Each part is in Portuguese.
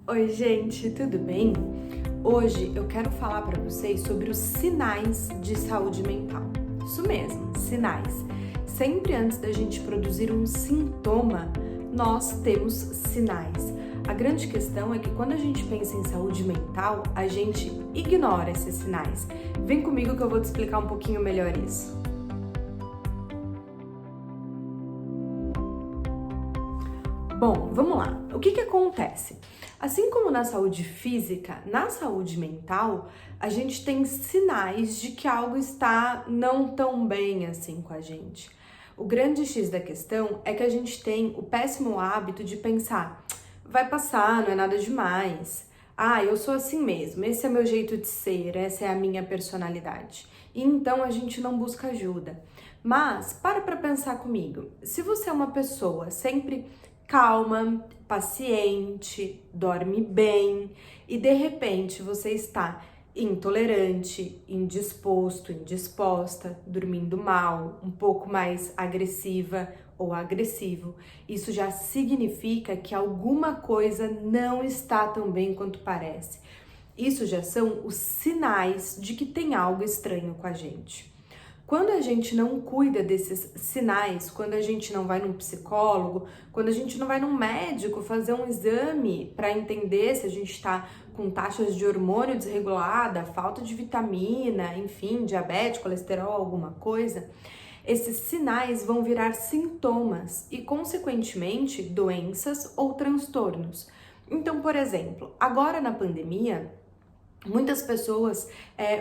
Oi, gente, tudo bem? Hoje eu quero falar para vocês sobre os sinais de saúde mental. Isso mesmo, sinais. Sempre antes da gente produzir um sintoma, nós temos sinais. A grande questão é que quando a gente pensa em saúde mental, a gente ignora esses sinais. Vem comigo que eu vou te explicar um pouquinho melhor isso. Bom, vamos lá. O que acontece? Assim como na saúde física, na saúde mental, a gente tem sinais de que algo está não tão bem assim com a gente. O grande X da questão é que a gente tem o péssimo hábito de pensar, vai passar, não é nada demais. Ah, eu sou assim mesmo, esse é meu jeito de ser, essa é a minha personalidade. E então a gente não busca ajuda. Mas para pensar comigo. Se você é uma pessoa sempre calma, paciente, dorme bem e de repente você está intolerante, indisposto, indisposta, dormindo mal, um pouco mais agressiva ou agressivo, isso já significa que alguma coisa não está tão bem quanto parece. Isso já são os sinais de que tem algo estranho com a gente. Quando a gente não cuida desses sinais, quando a gente não vai num psicólogo, quando a gente não vai num médico fazer um exame para entender se a gente está com taxas de hormônio desregulada, falta de vitamina, enfim, diabetes, colesterol, alguma coisa, esses sinais vão virar sintomas e, consequentemente, doenças ou transtornos. Então, por exemplo, agora na pandemia, muitas pessoas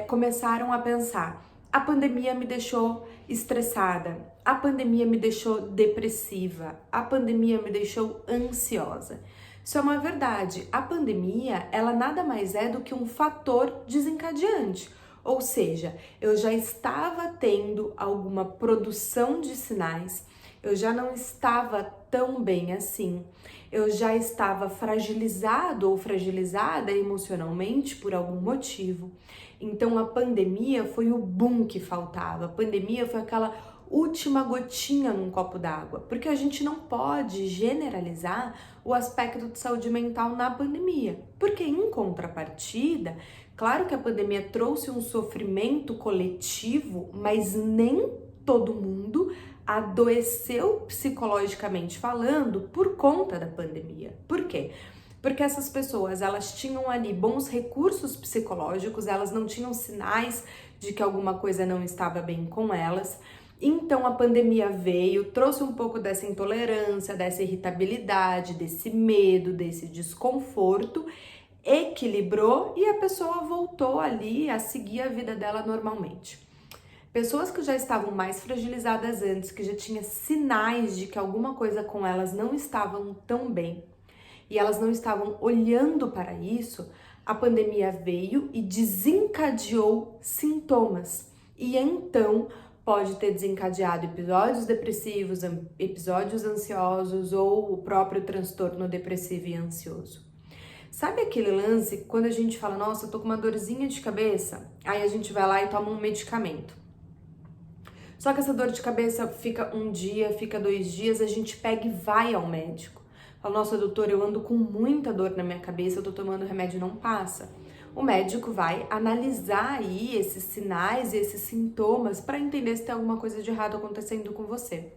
começaram a pensar: a pandemia me deixou estressada, a pandemia me deixou depressiva, a pandemia me deixou ansiosa. Isso é uma verdade. A pandemia, ela nada mais é do que um fator desencadeante. Ou seja, eu já estava tendo alguma produção de sinais, eu já não estava tão bem assim, eu já estava fragilizado ou fragilizada emocionalmente por algum motivo. Então a pandemia foi o boom que faltava, a pandemia foi aquela última gotinha num copo d'água, porque a gente não pode generalizar o aspecto de saúde mental na pandemia, porque em contrapartida, claro que a pandemia trouxe um sofrimento coletivo, mas nem todo mundo adoeceu psicologicamente falando por conta da pandemia. Por quê? Porque essas pessoas, elas tinham ali bons recursos psicológicos, elas não tinham sinais de que alguma coisa não estava bem com elas. Então a pandemia veio, trouxe um pouco dessa intolerância, dessa irritabilidade, desse medo, desse desconforto, equilibrou e a pessoa voltou ali a seguir a vida dela normalmente. Pessoas que já estavam mais fragilizadas antes, que já tinha sinais de que alguma coisa com elas não estavam tão bem e elas não estavam olhando para isso, a pandemia veio e desencadeou sintomas. E então pode ter desencadeado episódios depressivos, episódios ansiosos ou o próprio transtorno depressivo e ansioso. Sabe aquele lance quando a gente fala, nossa, eu tô com uma dorzinha de cabeça? Aí a gente vai lá e toma um medicamento. Só que essa dor de cabeça fica um dia, fica 2 dias, a gente pega e vai ao médico. Fala, nossa, doutor, eu ando com muita dor na minha cabeça, eu tô tomando remédio e não passa. O médico vai analisar aí esses sinais e esses sintomas para entender se tem alguma coisa de errado acontecendo com você.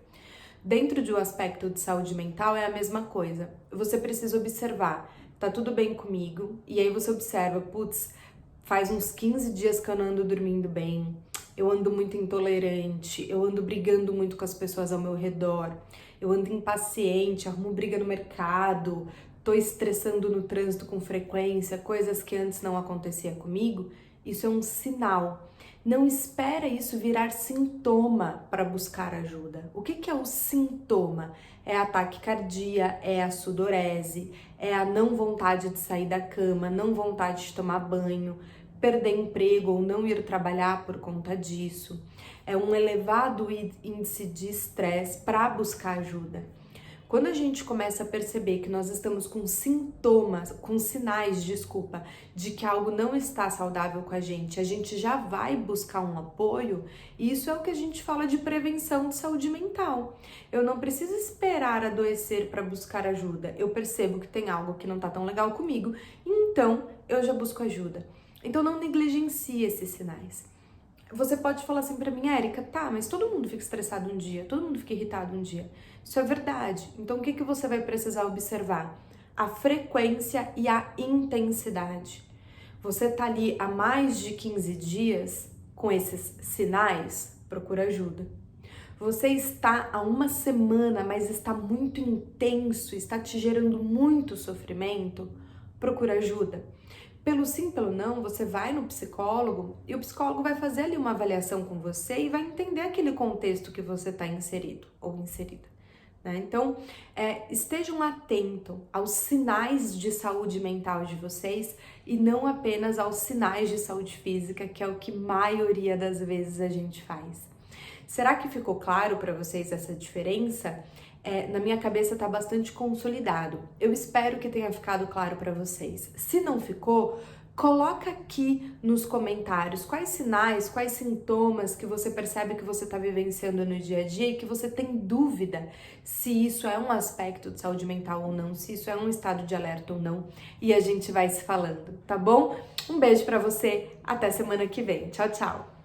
Dentro de um aspecto de saúde mental é a mesma coisa. Você precisa observar, tá tudo bem comigo? E aí você observa, putz, faz uns 15 dias que eu não ando dormindo bem, eu ando muito intolerante, eu ando brigando muito com as pessoas ao meu redor, eu ando impaciente, arrumo briga no mercado, tô estressando no trânsito com frequência, coisas que antes não acontecia comigo. Isso é um sinal. Não espera isso virar sintoma para buscar ajuda. O que é o sintoma? É a taquicardia, é a sudorese, é a não vontade de sair da cama, não vontade de tomar banho, perder emprego ou não ir trabalhar por conta disso. É um elevado índice de estresse para buscar ajuda. Quando a gente começa a perceber que nós estamos com sintomas, com sinais, desculpa, de que algo não está saudável com a gente já vai buscar um apoio, e isso é o que a gente fala de prevenção de saúde mental. Eu não preciso esperar adoecer para buscar ajuda. Eu percebo que tem algo que não tá tão legal comigo, então eu já busco ajuda. Então não negligencie esses sinais. Você pode falar assim pra mim, Érica, tá, mas todo mundo fica estressado um dia, todo mundo fica irritado um dia. Isso é verdade. Então o que você vai precisar observar? A frequência e a intensidade. Você tá ali há mais de 15 dias com esses sinais? Procura ajuda. Você está há uma semana, mas está muito intenso, está te gerando muito sofrimento? Procura ajuda. Pelo sim, pelo não, você vai no psicólogo e o psicólogo vai fazer ali uma avaliação com você e vai entender aquele contexto que você está inserido ou inserida. Né? Então, estejam atentos aos sinais de saúde mental de vocês e não apenas aos sinais de saúde física, que é o que a maioria das vezes a gente faz. Será que ficou claro para vocês essa diferença? Na minha cabeça está bastante consolidado. Eu espero que tenha ficado claro para vocês. Se não ficou, coloca aqui nos comentários quais sinais, quais sintomas que você percebe que você está vivenciando no dia a dia e que você tem dúvida se isso é um aspecto de saúde mental ou não, se isso é um estado de alerta ou não, e a gente vai se falando, tá bom? Um beijo para você, até semana que vem. Tchau, tchau!